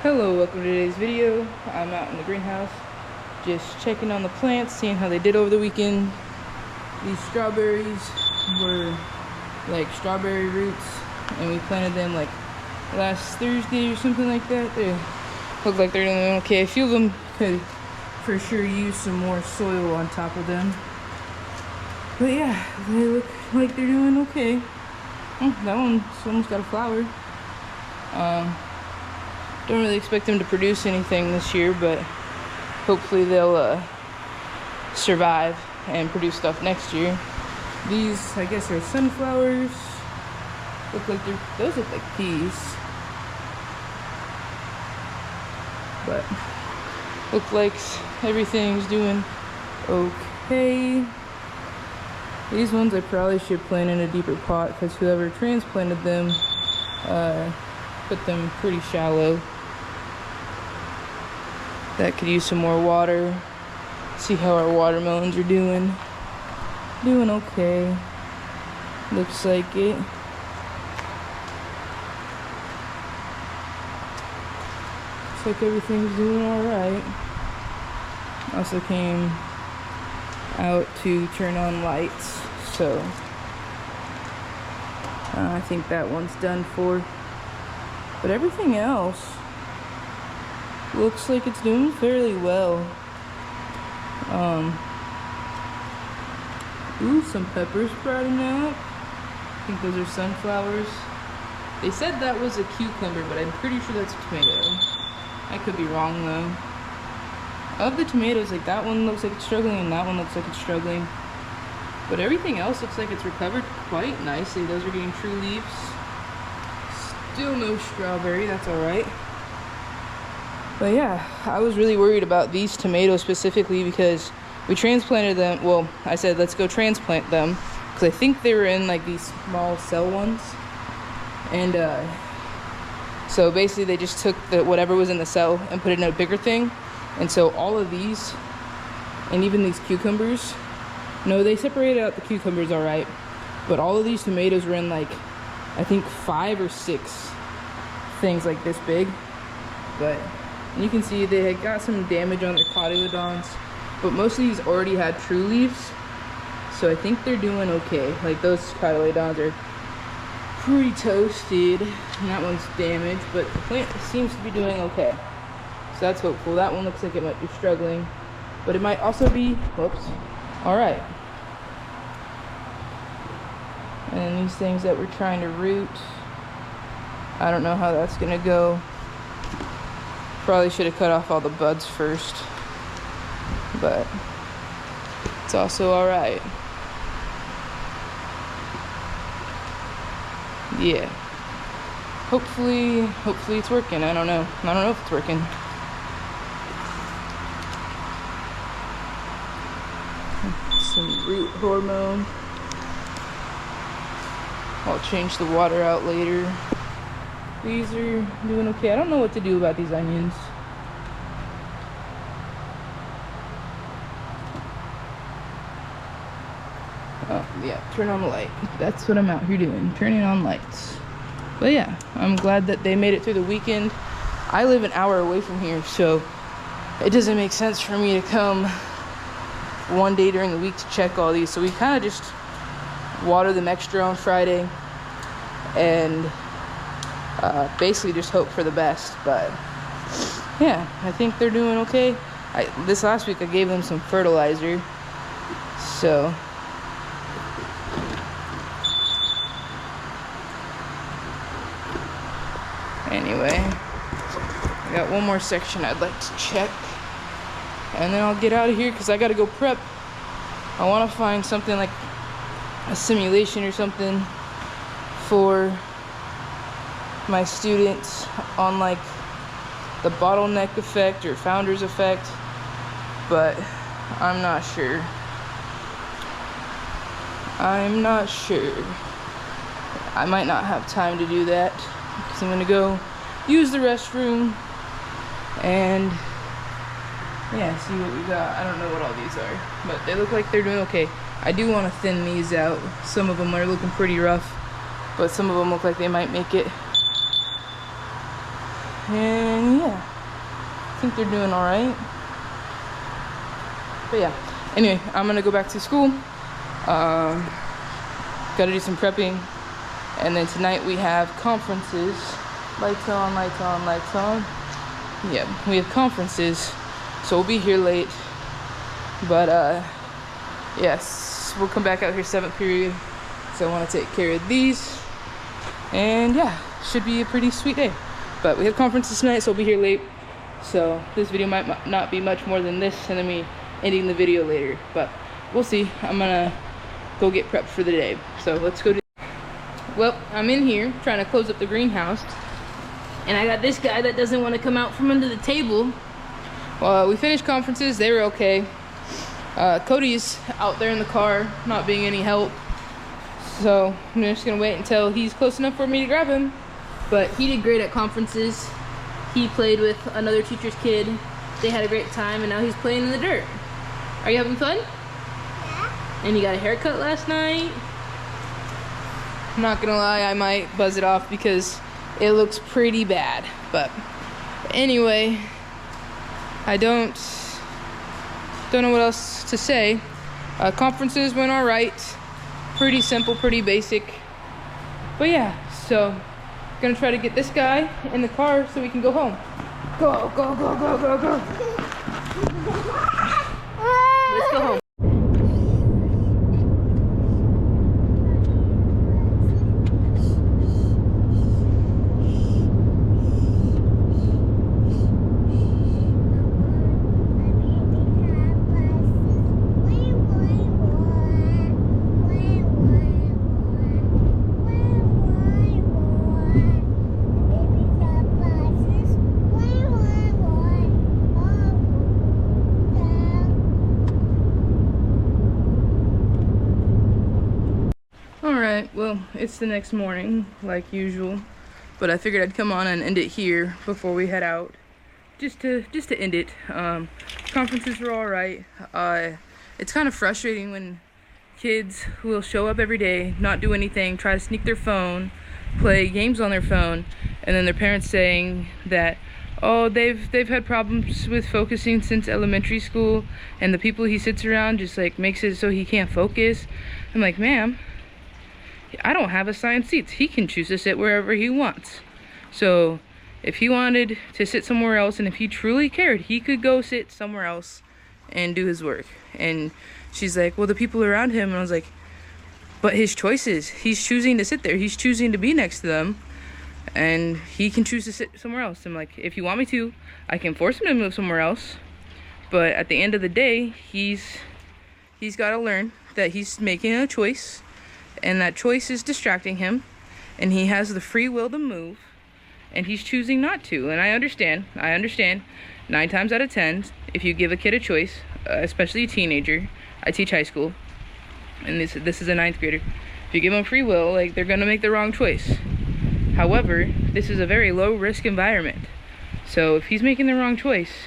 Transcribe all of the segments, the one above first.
Hello, welcome to today's video. I'm out in the greenhouse just checking on the plants, seeing how they did over the weekend. These strawberries were like strawberry roots and we planted them like last Thursday or something like that. They look like they're doing okay. A few of them could for sure use some more soil on top of them. But yeah, they look like they're doing okay. Oh, that one's almost got a flower. Don't really expect them to produce anything this year, but hopefully they'll survive and produce stuff next year. These, I guess, are sunflowers. Those look like peas. But look like everything's doing okay. These ones I probably should plant in a deeper pot because whoever transplanted them put them pretty shallow. That could use some more water. See how our watermelons are doing. Doing okay. Looks like it. Looks like everything's doing alright. Also came out to turn on lights, so I think that one's done for. But everything else looks like it's doing fairly well. Ooh, some peppers sprouting out. I think those are sunflowers. They said that was a cucumber, but I'm pretty sure that's a tomato. I could be wrong though. Of the tomatoes, like that one looks like it's struggling and that one looks like it's struggling. But everything else looks like it's recovered quite nicely. Those are getting true leaves. Still no strawberry, that's alright. But yeah, I was really worried about these tomatoes specifically because we transplanted them. Well, I said let's go transplant them because I think they were in like these small cell ones. And so basically they just took whatever was in the cell and put it in a bigger thing. And so all of these, and even these cucumbers, no, they separated out the cucumbers alright. But all of these tomatoes were in like, I think 5 or 6 things like this big. But you can see they had got some damage on their cotyledons, but most of these already had true leaves, so I think they're doing okay. Like those cotyledons are pretty toasted, and that one's damaged, but the plant seems to be doing okay. So that's hopeful. That one looks like it might be struggling, but it might also be, whoops, alright. And these things that we're trying to root, I don't know how that's gonna go. Probably should have cut off all the buds first, but it's also alright. Yeah. Hopefully it's working. I don't know if it's working. Some root hormone. I'll change the water out later. These are doing okay. I don't know what to do about these onions. Oh, yeah, turn on the light. That's what I'm out here doing, turning on lights. But yeah, I'm glad that they made it through the weekend. I live an hour away from here, so it doesn't make sense for me to come one day during the week to check all these. So we kind of just water them extra on Friday and basically just hope for the best. But yeah, I think they're doing okay. This last week I gave them some fertilizer, so anyway, I got one more section I'd like to check and then I'll get out of here because I gotta go prep. I want to find something like a simulation or something for my students on like the bottleneck effect or founder's effect, but I'm not sure. I might not have time to do that because I'm gonna go use the restroom and yeah, see what we got. I don't know what all these are, but they look like they're doing okay. I do want to thin these out. Some of them are looking pretty rough, but some of them look like they might make it. And yeah, think they're doing all right. But yeah, anyway, I'm gonna go back to school. Gotta do some prepping. And then tonight we have conferences. Lights on, lights on, lights on. Yeah, we have conferences, so we'll be here late. But yes, we'll come back out here 7th period. So I want to take care of these. And yeah, should be a pretty sweet day. But we have conferences tonight, so we'll be here late. So this video might not be much more than this, and then me ending the video later. But we'll see. I'm gonna go get prepped for the day. So let's go do. Well, I'm in here trying to close up the greenhouse, and I got this guy that doesn't want to come out from under the table. Well, we finished conferences, they were okay. Cody's out there in the car, not being any help. So I'm just gonna wait until he's close enough for me to grab him. But he did great at conferences. He played with another teacher's kid. They had a great time, and now he's playing in the dirt. Are you having fun? Yeah. And you got a haircut last night? I'm not gonna lie, I might buzz it off because it looks pretty bad. But anyway, I don't know what else to say. Conferences went all right. Pretty simple, pretty basic. But yeah, so gonna try to get this guy in the car so we can go home. Go, go, go, go, go, go. Let's go home. Alright, well, it's the next morning, like usual, but I figured I'd come on and end it here before we head out, just to end it. Conferences were alright. It's kind of frustrating when kids will show up every day, not do anything, try to sneak their phone, play games on their phone, and then their parents saying that, oh, they've had problems with focusing since elementary school, and the people he sits around just like makes it so he can't focus. I'm like, ma'am, I don't have assigned seats. He can choose to sit wherever he wants. So if he wanted to sit somewhere else, and if he truly cared, he could go sit somewhere else and do his work. And she's like, well, the people around him. And I was like, but his choices. He's choosing to sit there. He's choosing to be next to them. And he can choose to sit somewhere else. I'm like, if you want me to, I can force him to move somewhere else. But at the end of the day, he's got to learn that he's making a choice. And that choice is distracting him, and he has the free will to move, and he's choosing not to. And I understand 9 times out of 10, if you give a kid a choice, especially a teenager, I teach high school, and this is a 9th grader, if you give them free will, like, they're gonna make the wrong choice. However, this is a very low risk environment, so if he's making the wrong choice,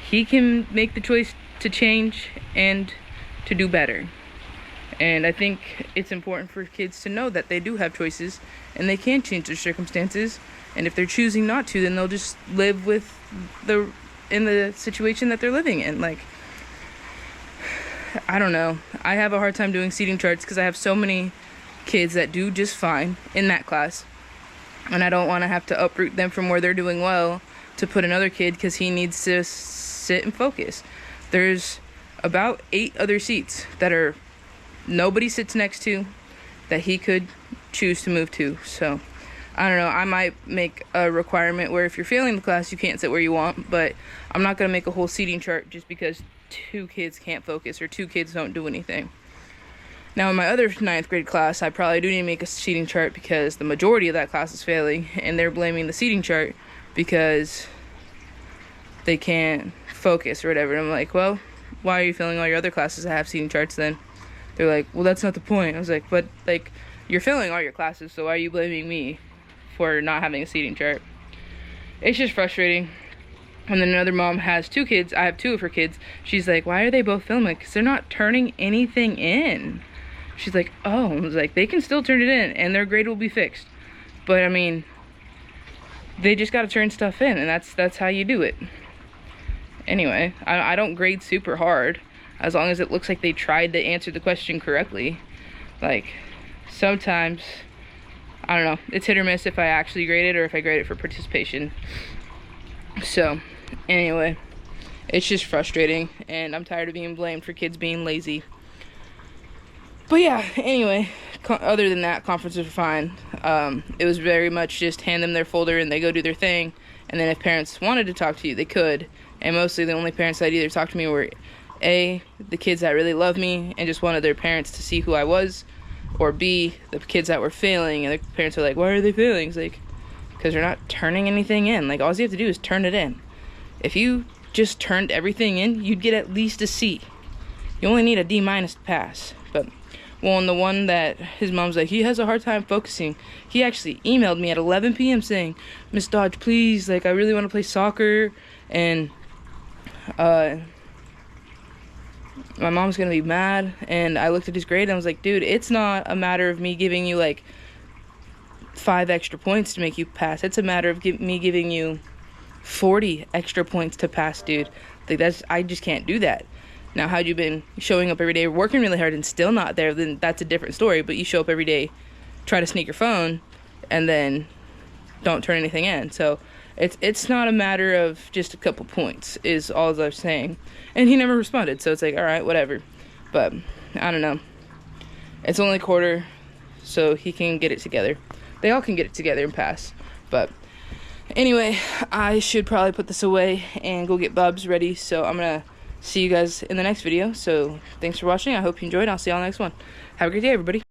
he can make the choice to change and to do better. And I think it's important for kids to know that they do have choices and they can change their circumstances. And if they're choosing not to, then they'll just live in the situation that they're living in. Like, I don't know. I have a hard time doing seating charts because I have so many kids that do just fine in that class. And I don't want to have to uproot them from where they're doing well to put another kid because he needs to sit and focus. There's about 8 other seats that are nobody sits next to that he could choose to move to. So I don't know, I might make a requirement where if you're failing the class you can't sit where you want, but I'm not going to make a whole seating chart just because 2 kids can't focus or 2 kids don't do anything. Now in my other 9th grade class, I probably do need to make a seating chart because the majority of that class is failing, and they're blaming the seating chart because they can't focus or whatever. And I'm like, well, why are you failing all your other classes that have seating charts then? They're like, well, that's not the point. I was like, but, like, you're failing all your classes, so why are you blaming me for not having a seating chart? It's just frustrating. And then another mom has 2 kids. I have 2 of her kids. She's like, why are they both failing? Because they're not turning anything in. She's like, oh. I was like, they can still turn it in, and their grade will be fixed. But, I mean, they just got to turn stuff in, and that's how you do it. Anyway, I don't grade super hard as long as it looks like they tried to answer the question correctly. Like, sometimes, I don't know, it's hit or miss if I actually grade it or if I grade it for participation. So, anyway, it's just frustrating, and I'm tired of being blamed for kids being lazy. But yeah, anyway, other than that, conferences were fine. It was very much just hand them their folder and they go do their thing. And then if parents wanted to talk to you, they could. And mostly the only parents that either talked to me were A, the kids that really love me and just wanted their parents to see who I was, or B, the kids that were failing and their parents were like, why are they failing? It's like, because they're not turning anything in. Like, all you have to do is turn it in. If you just turned everything in, you'd get at least a C. You only need a D- to pass. But, well, and the one that his mom's like, he has a hard time focusing, he actually emailed me at 11 p.m. saying, Miss Dodge, please, like, I really want to play soccer, and my mom's gonna be mad. And I looked at his grade and I was like, dude, it's not a matter of me giving you like 5 extra points to make you pass. It's a matter of me giving you 40 extra points to pass, dude. Like, I just can't do that. Now, had you been showing up every day, working really hard, and still not there, then that's a different story. But you show up every day, try to sneak your phone, and then don't turn anything in. So it's not a matter of just a couple points, is all I was saying. And he never responded, so it's like, all right, whatever. But I don't know. It's only quarter, so he can get it together. They all can get it together and pass. But anyway, I should probably put this away and go get Bubs ready. So I'm gonna see you guys in the next video. So thanks for watching. I hope you enjoyed. I'll see y'all next one. Have a great day, everybody.